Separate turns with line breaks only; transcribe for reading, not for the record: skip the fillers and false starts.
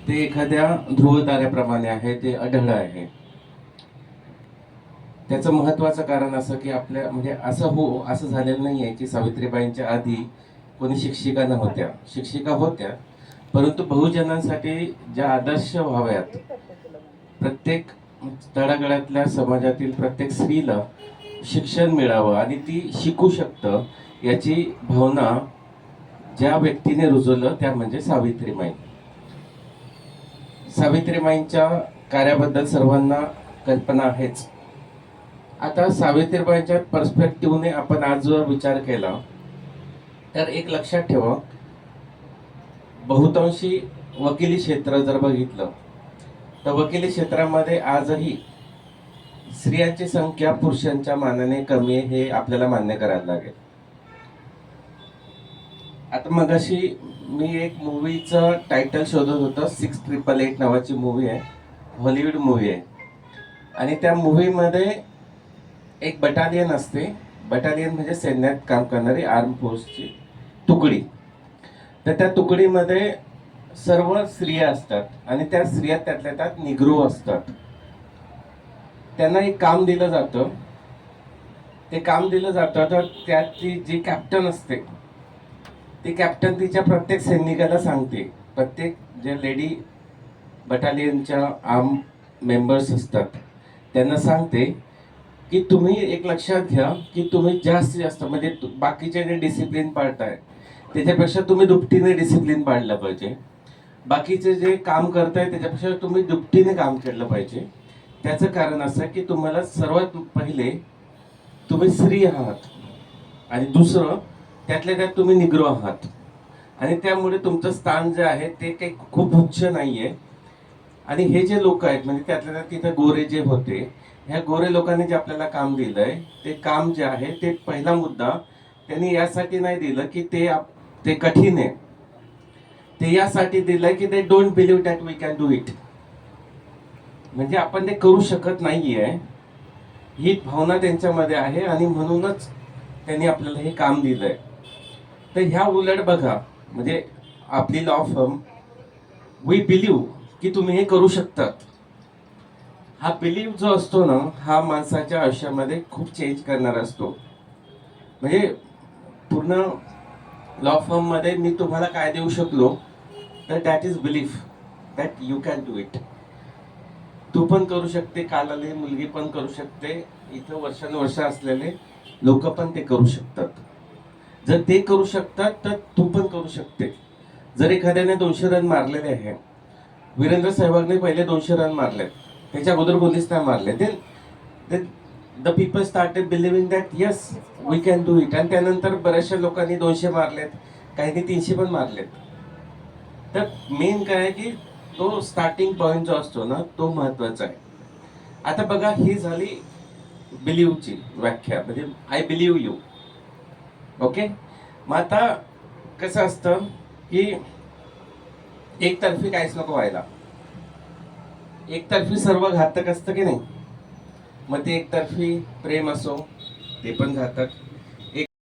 ते एखाद्या ध्रुवताऱ्याप्रमाणे आहे, ते अढळ आहे. त्याचं महत्वाचं कारण असं की आपल्या म्हणजे असं झालेलं नाही आहे की सावित्रीबाईंच्या आधी कोणी शिक्षिका नव्हत्या. शिक्षिका होत्या, परंतु बहुजनांसाठी ज्या आदर्श व्हाव्यात, प्रत्येक तळागाळातल्या समाजातील प्रत्येक स्त्रीला शिक्षण मिळावं आणि ती शिकू शकतं, याची भावना ज्या व्यक्तीने रुजवलं त्या म्हणजे सावित्रीमाई. सावित्रीमाईंच्या कार्याबद्दल सर्वांना कल्पना आहेच. आता सावित्रीबाईंच्या पर्स्पेक्टिव्हने आपण आज जर विचार केला तर एक लक्षात ठेवा, बहुतांशी वकिली क्षेत्र जर बघितलं तर वकिली क्षेत्रामध्ये आजही स्त्रियांची संख्या पुरुषांच्या मानाने कमी आहे, हे आपल्याला मान्य करायला लागेल. आता मगाशी मी एक मूवीचं टायटल शोधत होतो. 6888 नावाची मूवी आहे, हॉलिवूड मूवी आहे. आणि त्या मूवीमध्ये एक बटालियन असते. बटालियन म्हणजे सैन्यात काम करणारी आर्म फोर्सची तुकडी. तर त्या तुकडीमध्ये सर्व स्त्रिया असतात आणि त्या स्त्रिया त्यातल्या त्यात निग्रो असतात. त्यांना एक काम दिलं जातं. ते काम दिलं जातं तर त्याची जी कॅप्टन असते, ती कॅप्टन तिच्या प्रत्येक सैनिकाला सांगते, प्रत्येक ज्या लेडी बटालियनच्या आर्म मेंबर्स असतात त्यांना सांगते की तुम्ही एक लक्षात घ्या की तुम्ही जास्तीत जास्त म्हणजे बाकीचे जे डिसिप्लिन पाळताय त्याच्यापेक्षा तुम्ही दुपटीने डिसिप्लिन पाळलं पाहिजे. बाकीचे जे काम करताय त्याच्यापेक्षा तुम्ही दुपटीने काम केलं पाहिजे. त्याचं कारण असं की तुम्हाला सर्वात पहिले तुम्ही स्त्री आहात आणि दुसरं त्यातल्या त्यात तुम्ही निग्रो आहात आणि त्यामुळे तुमचं स्थान जे आहे ते काही खूप उच्च नाहीये. आणि हे जे लोक आहेत म्हणजे त्यातल्या त्यात तिथे गोरे जे होते, ह्या गोरे लोकांनी जे आपल्याला काम दिलंय ते काम जे आहे ते पहिला मुद्दा त्यांनी यासाठी नाही दिलं की ते कठीण आहे. ते यासाठी दिलंय की they don't believe that we can do it. म्हणजे आपण ते करू शकत नाहीये ही भावना त्यांच्यामध्ये आहे आणि म्हणूनच त्यांनी आपल्याला हे काम दिलंय. तर ह्या उलट बघा, म्हणजे आपली लॉ फर्म वी बिलीव्ह की तुम्ही हे करू शकतात. हा बिलीव्ह जो असतो ना, हा माणसाच्या आयुष्यामध्ये खूप चेंज करणारा असतो. म्हणजे पूर्ण लॉ फर्म मध्ये मी तुम्हाला काय देऊ शकलो तर that is belief that you can do it. तू पण करू शकते, काल आलेली मुलगी पण करू शकते, इथं वर्षानुवर्ष असलेले लोक पण ते करू शकतात. जर ते करू शकतात तर तू पण करू शकते. जर एखाद्याने 200 रन मारलेले आहे, वीरेंद्र सहवागने पहिले 200 रन मारलेत, त्याच्या अगोदर कोणीच नाही मारले, then the people started believing that yes we can do it. आणि त्यानंतर बऱ्याचशा लोकांनी 200 मारलेत, काहींनी 300 पण मारलेत. तर मेन काय आहे की तो स्टार्टिंग पॉइंट जो असतो ना तो महत्वाचा आहे. आता बघा, ही झाली बिलीव्हची व्याख्या, म्हणजे आय बिलीव्ह यू. ओके. मग आता कसं असतं की एकतर्फी काहीच नको व्हायला. एकतर्फी सर्व घातक असतं की नाही. मग ते एकतर्फी प्रेम असो ते पण घातक,